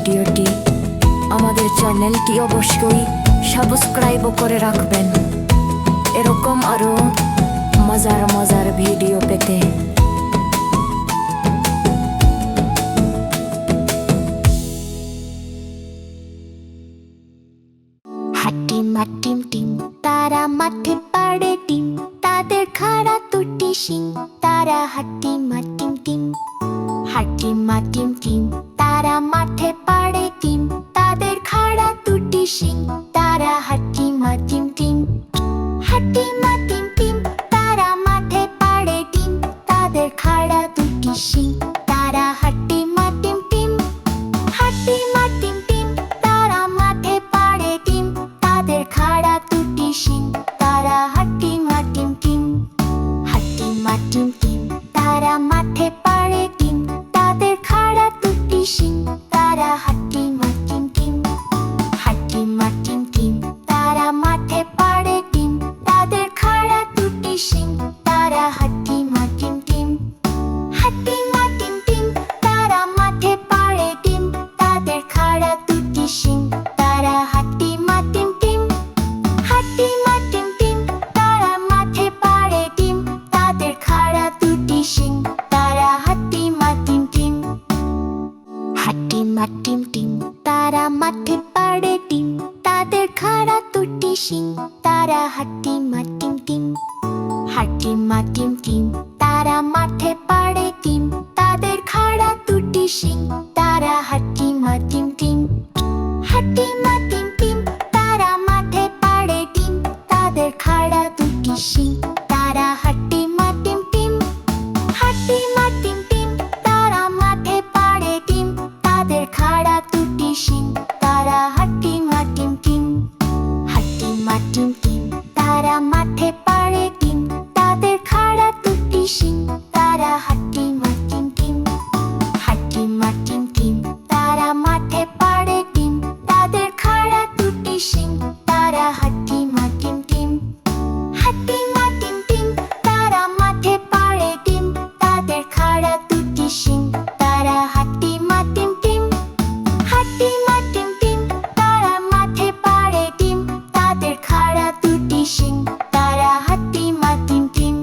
ভিডিওটি আমাদের চ্যানেলটি অবশ্যই সাবস্ক্রাইব করে রাখবেন এরকম আরো মজার মজার ভিডিও পেতে। হাটিম হাটিম টিম তারা মাঠে পাড়ে টিম, তাদের খাড়া দুটি শিং, তারা হাটিম হাটিম টিম। হাটিম হাটিম টিম তারা মাঠে পাড়ে টিম, তাদের খাড়া দুটি শিং, তারা হাটিম হাটিম টিম। হাটিম হাটিম টিম তারা মাঠে পাড়ে টিম, তাদের খাড়া দুটি শিং, তারা হাটিম হাটিম টিম। হাটিম হাটিম টিম তারা মাঠে পাড়ে টিম, তাদের খাড়া দুটি শিং, তারা হাটিম হাটিম টিম। হাটিম হাটিম টিম তারা মাঠে পাড়ে টিম, তাদের খাড়া দুটি শিং, তারা হাটিম হাটিম টিম। হাটিম হাটিম টিম তারা মাঠে পাড়ে টিম, তাদের খাড়া দুটি শিং, তারা হাটিম হাটিম টিম। হাটিম হাটিম টিম তারা মাঠে পাড়ে টিম, তাদের খাড়া দুটি শিং, তারা হাটিম হাটিম টিম। হাটিম হাটিম টিম তারা মাঠে পাড়ে টিম, তাদের খাড়া দুটি শিং, তারা হাটিম হাটিম টিম। হাটিম হাটিম টিম তারা মাঠে পাড়ে টিম, তাদের খাড়া দুটি শিং, তারা হাটিম হাটিম টিম। হাটিম হাটিম টিম তারা মাঠে পাড়ে টিম, তাদের খাড়া দুটি শিং, তারা হাটিম হাটিম টিম। হাটিম হাটিম টিম তারা মাঠে পাড়ে টিম, তাদের খাড়া দুটি শিং, তারা হাটিম হাটিম টিম। হাটিম হাটিম টিম তারা মাঠে পাড়ে টিম, তাদের খাড়া দুটি শিং, তারা হাটিম হাটিম টিম। হাটিম হাটিম টিম তারা মাঠে পাড়ে টিম, তাদের খাড়া দুটি শিং, তারা হাটিম হাটিম টিম। হাটিম হাটিম টিম তারা মাঠে পাড়ে টিম, তাদের খাড়া দুটি শিং, তারা হাটিম হাটিম টিম। হাটিম হাটিম টিম তারা মাঠে পাড়ে টিম, তাদের খাড়া দুটি শিং, তারা হাটিম হাটিম টিম। হাটিম হাটিম টিম তারা মাঠে পাড়ে টিম, তাদের খাড়া দুটি শিং, তারা হাটিম হাটিম টিম।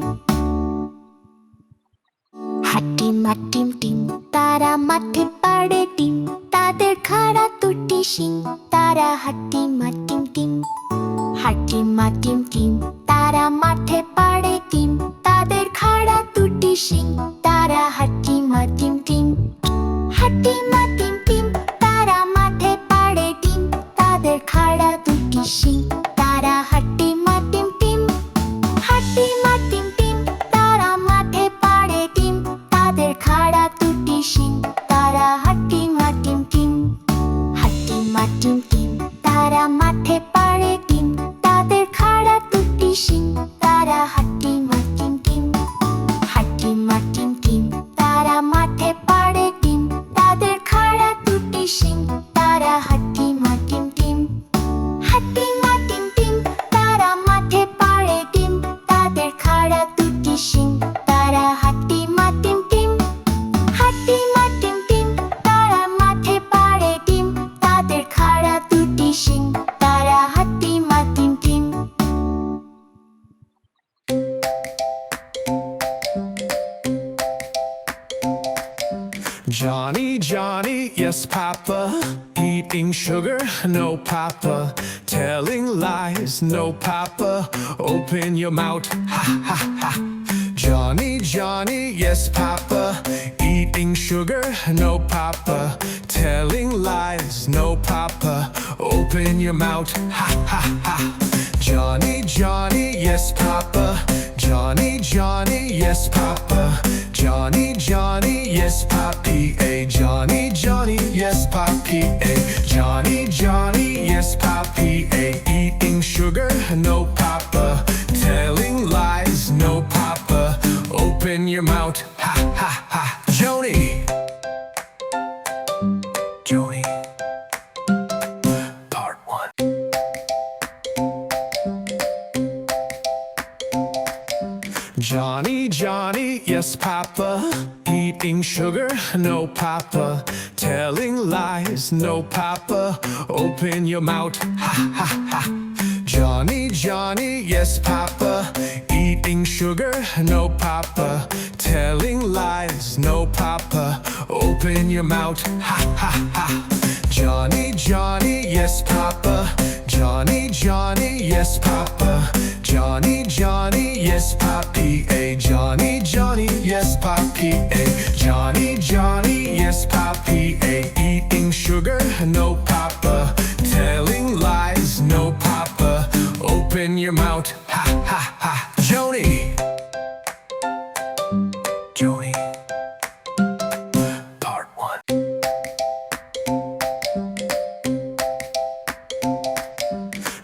হাটিম হাটিম টিম তারা মাঠে পাড়ে টিম, তাদের খাড়া দুটি শিং, তারা হাটিম হাটিম টিম। হাটিম হাটিম টিম তারা মাঠে পাড়ে টিম, তাদের খাড়া দুটি শিং, তারা হাটিম হাটিম টিম। হাটিম হাটিম টিম তারা মাঠে পাড়ে টিম, তাদের খাড়া দুটি শিং, তারা হাটিম হাটিম টিম। হাটিম হাটিম টিম তারা মাঠে পাড়ে টিম, তাদের খাড়া দুটি শিং, তারা হাটিম হাটিম টিম। হাটিম হাটিম টিম তারা মাঠে পাড়ে টিম, তাদের খাড়া দুটি শিং, তারা হাটিম হাটিম টিম। হাটিম হাটিম টিম তারা মাঠে পাড়ে টিম, তাদের খাড়া দুটি শিং, তারা হাটিম হাটিম টিম। হাটিম হাটিম টিম তারা মাঠে পাড়ে টিম, তাদের খাড়া দুটি শিং, তারা হাটিম হাটিম টিম। হাটিম হাটিম টিম তারা মাঠে পাড়ে টিম, তাদের খাড়া দুটি শিং, তারা হাটিম হাটিম team. Johnny, Johnny, yes, Papa. Eating sugar, no, Papa. Telling lies, no, Papa. Open your mouth, ha, ha, ha. Johnny, Johnny, yes, Papa. Eating sugar, no, Papa. Telling lies, no, Papa. Open your mouth, ha, ha, ha. Johnny, Johnny, yes, Papa. Johnny, Johnny, yes, Papa. Johnny, Johnny, yes, Papi. A Johnny, Johnny, yes, Papi. A Johnny, Johnny, yes, Papi. A eating sugar, no, Papa. Telling lies, no, Papa. Open your mouth, ha, ha, ha. Joni. Joni. Part 1. Johnny, Johnny, yes, Papa. eating sugar, no papa. Telling lies, no papa. Open your mouth, ha ha ha. Johnny, Johnny, yes papa. Eating sugar, no papa. Telling lies, no papa. Open your mouth, ha ha ha. Johnny, Johnny, yes papa. Johnny, Johnny, yes papa. Johnny, Johnny, yes papi. A Johnny, Johnny, yes papi. A Johnny, Johnny, yes papi. A eating sugar, no papa. Telling lies, no papa. Open your mouth, ha ha ha. Joni, Joni. Part 1.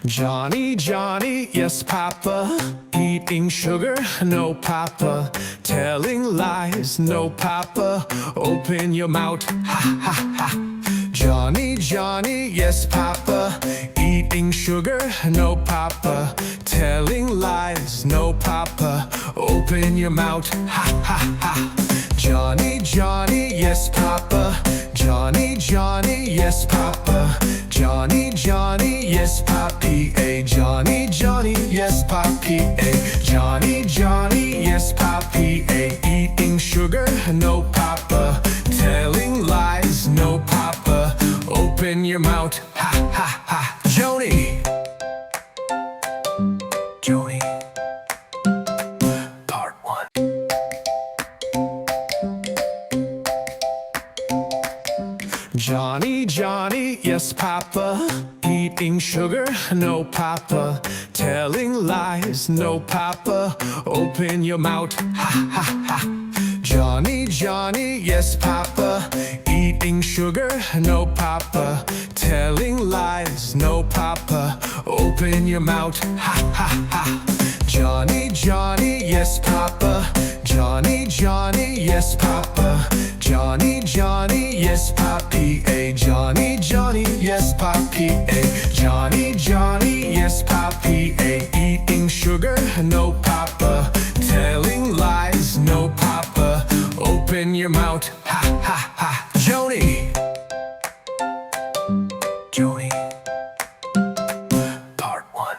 Johnny, Johnny, yes papa. Eating sugar, no papa. Telling lies, no papa. Open your mouth, ha ha ha. Johnny, Johnny, yes papa. Eating sugar, no papa. Telling lies, no papa. Open your mouth, ha ha ha. Johnny, Johnny, yes papa. Johnny, Johnny, yes papa. Johnny, Johnny, yes papi. A Johnny, Johnny, yes papi. A Johnny, Johnny, yes papi. A eating sugar, no papa. Telling lies, no papa. Open your mouth, ha ha ha. Joni, Joni. Part 1. Johnny, Johnny, yes papa. Eating sugar, no papa. Telling lies, no papa. Open your mouth, ha ha ha. Johnny, Johnny, yes papa. Eating sugar, no papa. Telling lies, no papa. Open your mouth, ha ha ha. Johnny, Johnny, yes papa. Johnny, Johnny, yes papa. Johnny, Johnny, yes papi. A Johnny, Johnny, yes papi. A Johnny, Johnny, yes papi. A eating sugar, no papa. Telling lies, no papa. Open your mouth, ha ha ha. Joni, Joni. Part 1.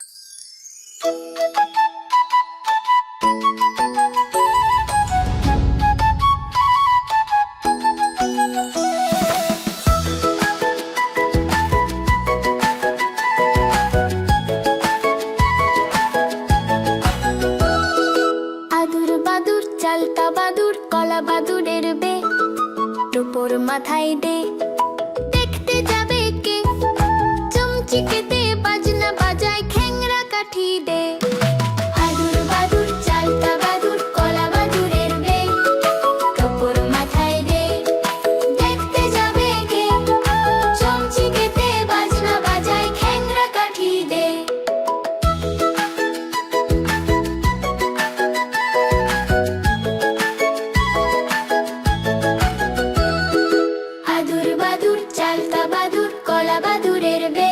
আদুর বাদুর চালতা বাদুর কলা বাদুরের বে টোপর মাথায় দে দেখতে যাবে কে চমচিকেতে বাজনা বাজায় খ্যাংরা কাঠি দে আদুর বাদুর চালতা বাদুর কলা বাদুরের বে টোপর মাথায় দে দেখতে যাবে কে চমচিকেতে বাজনা বাজায় খ্যাংরা কাঠি দে আদুর বাদুর চালতা বাদুর কলা বাদুরের বে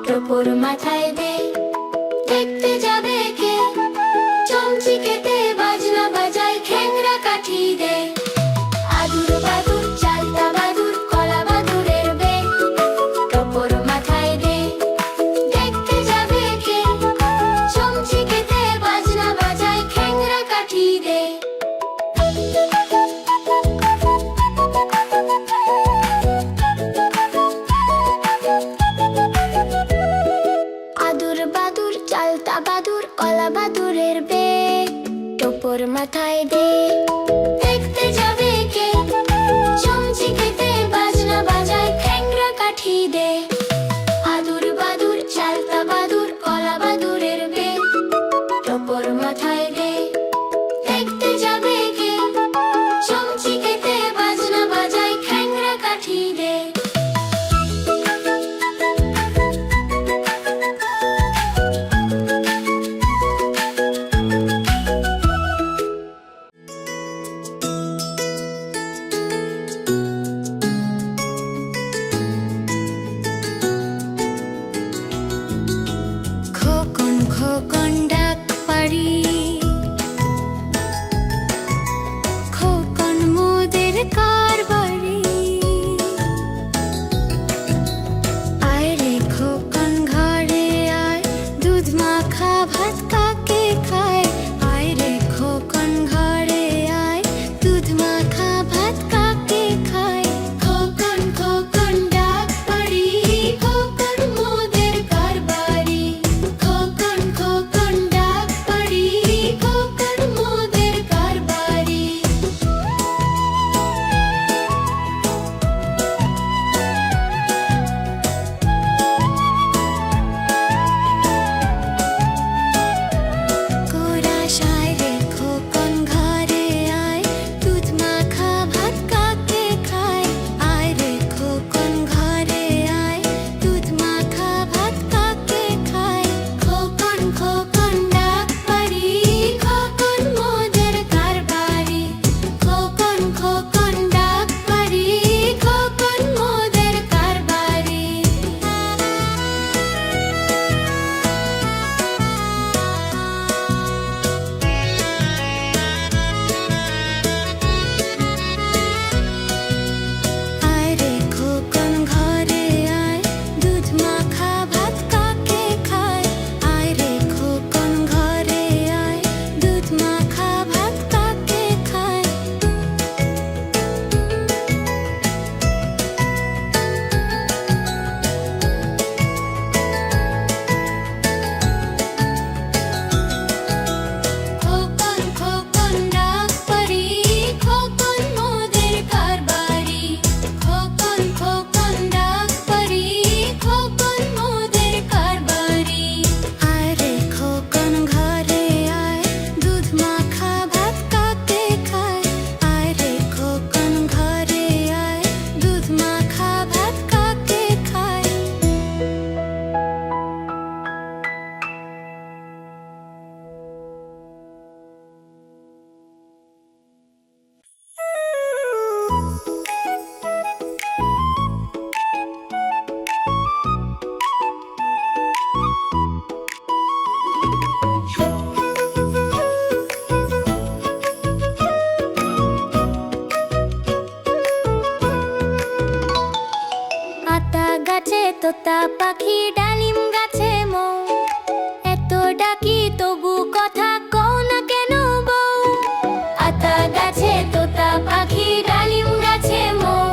টোপর মাথায় দে দেখতে যাবে কে চমচিকেতে বাজনা বাজায় খ্যাংরা কাঠি দে আদুর বাদুর চালতা বাদুর কলা বাদুরের বে টোপর মাথায় দে দেখতে যাবে কে চমচিকেতে বাজনা বাজায় খ্যাংরা কাঠি দে আদুর বাদুর চালতা বাদুর কলা বাদুরের বে টোপর মাথায় দে দেখতে যাবে কে চমচিকেতে বাজনা বাজায় খ্যাংরা কাঠি দে আদুর বাদুর চালতা বাদুর কলা বাদুরের বে টোপর মাথায় দে দেখতে যাবে কে চমচিকেতে বাজনা বাজায় খ্যাংরা কাঠি দে আতা গাছে তোতা পাখি ডালিম গাছে মৌ এত ডাকি তবু কথা কও না কেন বউ আতা গাছে তোতা পাখি ডালিম গাছে মৌ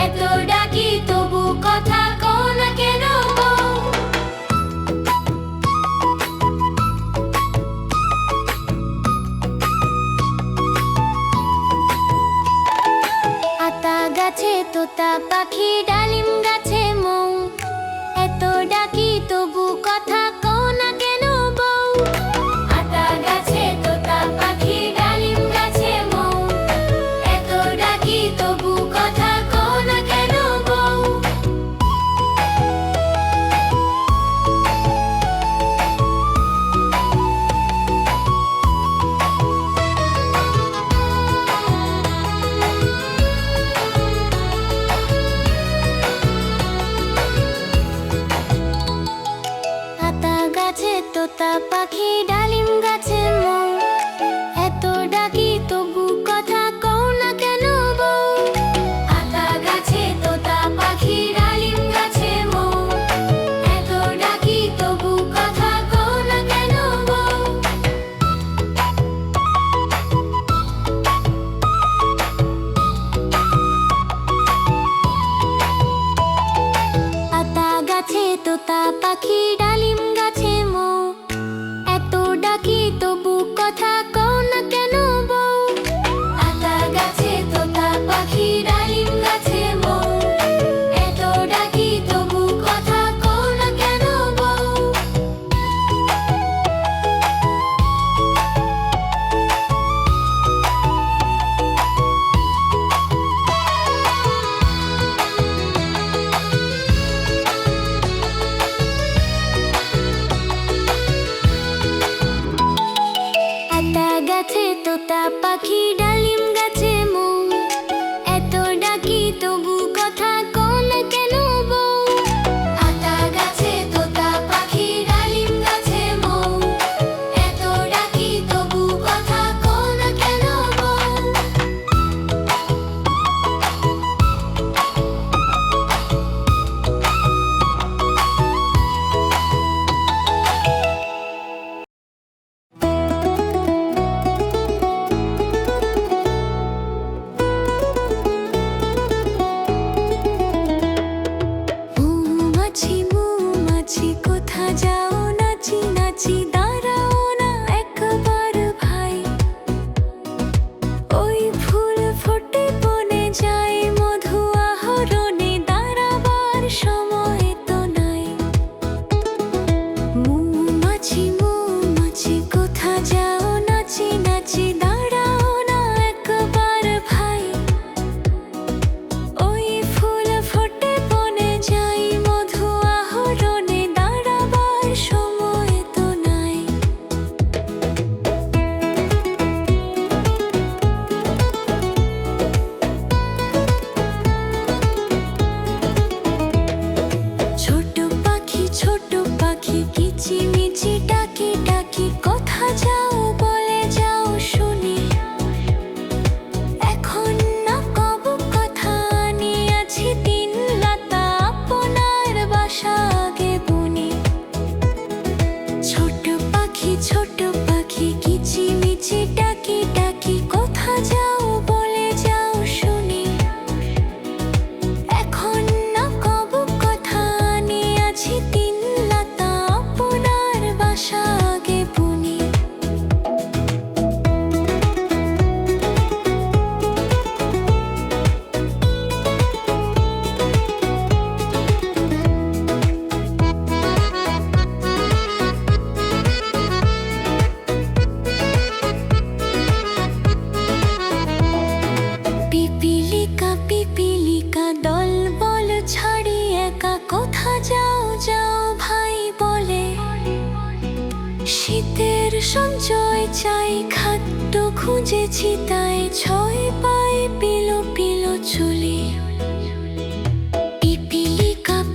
এত ডাকি তবু কথা কও না কেন বউ আতা গাছে তোতা পাখি ডালিম গাছে মৌ এত ডাকি তবু কথা কও না কেন বউ আতা গাছে তোতা পাখি ডালিম গাছে মৌ এত ডাকি তবু কথা কও না কেন বউ আতা গাছে তোতা পাখি ডালিম গাছে মৌ এত ডাকি তবু কথা কও না কেন বউ আতা গাছে তোতা পাখি ডালিম গাছে মৌ এত ডাকি তবু কথা কও না কেন বউ আতা গাছে তোতা পাখি ডালিম গাছে মৌ এত ডাকি তবু কথা কও না কেন বউ আতা গাছে তোতা পাখি ডালিম গাছে মৌ এত ডাকি তবু কথা কও না কেন বউ আতা গাছে তোতা পাখি ডালিম গাছে মৌ এত ডাকি তবু কথা কও না কেন বউ আতা গাছে তোতা পাখি ডালিম গাছে মৌ এত ডাকি তবু কথা কও না কেন বউ মৌমাছি মৌমাছি কোথা যাও নাচি নাচি দাঁড়াও না একবার ভাই ওই ফুল ফোটে বনে যায় মধু আহরণে দাঁড়াবার সময় তো নাই মৌমাছি মৌমাছি কোথা যাও নাচি নাচি দাঁড়াও না একবার ভাই ওই ফুল ফোটে বনে যাই মধু আহরণে দাঁড়াবার সময় তো নাই ছোট পাখি কিচিমিচি ডাকি ডাকি কোথা যাও বলে যাও শুনি এখন না কব কথা নিয়েছি তিন লতা আপনার বাসা আগে বুনি ছোট পাখি কিচিমিচি ডাকি ডাকি কোথা যাও বলে যাও শুনি এখন না কব কথা নিয়েছি তিন লতা আপনার বাসা আগে বুনি পিপিলিকা দল বল ছাড়ি একা কোথা যাও যাও ভাই বলে শীতের সঞ্চয় চাই খাদ্য খুঁজেছি তাই ছয় পায়ে পিলো পিলো চুলি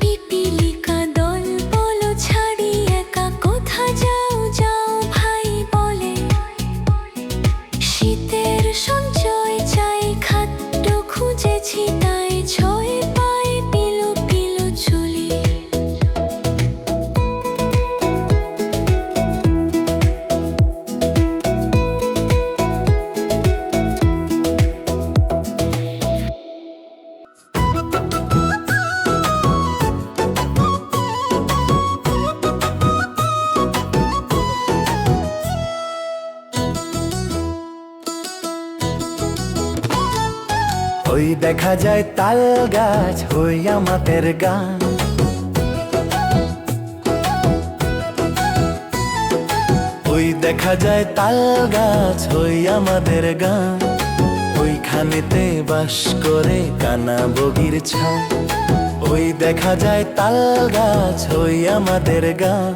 পিপিলিকা দল বল ছাড়ি একা কোথা যাও যাও ভাই বলে শীতের সঞ্চয় চাই খাদ্য খুঁজেছি তাই ছয় পায়ে পিলো পিলো দেখা যায় তাল গাছ হই আমাদের গান। ওই দেখা যায় তাল গাছ হই আমাদের গান। ওইখানেতে বাস করে কানা বগির ছান। ওই দেখা যায় তাল গাছ হই আমাদের গান।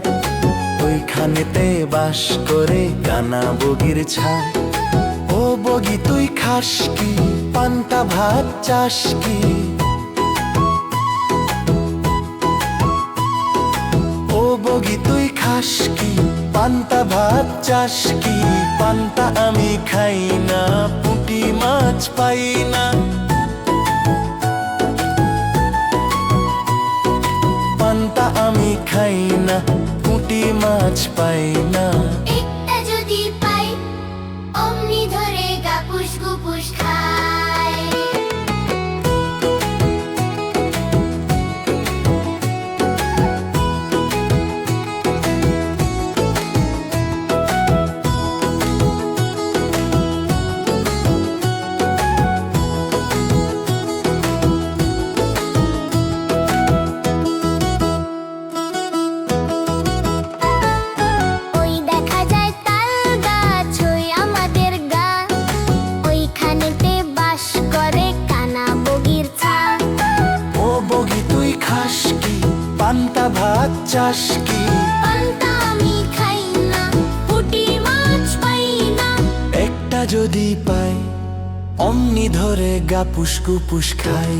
ওইখানেতে বাস করে কানা বগির ছান। ও বগি তুই খাস কি, পান্তা ভাত চাস কি? ও বগি তুই খাস কি, পান্তা ভাত চাস কি? পান্তা আমি খাই না, পুঁটি মাছ পাই না। পান্তা আমি খাই না, পুঁটি মাছ পাই না। একটা যদি পাই অমনি ধরে গাপুস গুপুস খায়। ওই দেখা যায় তাল গাছ হই আমাদের গান। ওইখানেতে বাস করে কানা বগির ছান। ও বগি তুই খাস কি, পান্তা ভাত চাস কি? পান্তা আমি খাই না, পুঁটি মাছ পাই না। একটা যদি পাই অমনি ধরে গাপুস গুপুস খাই।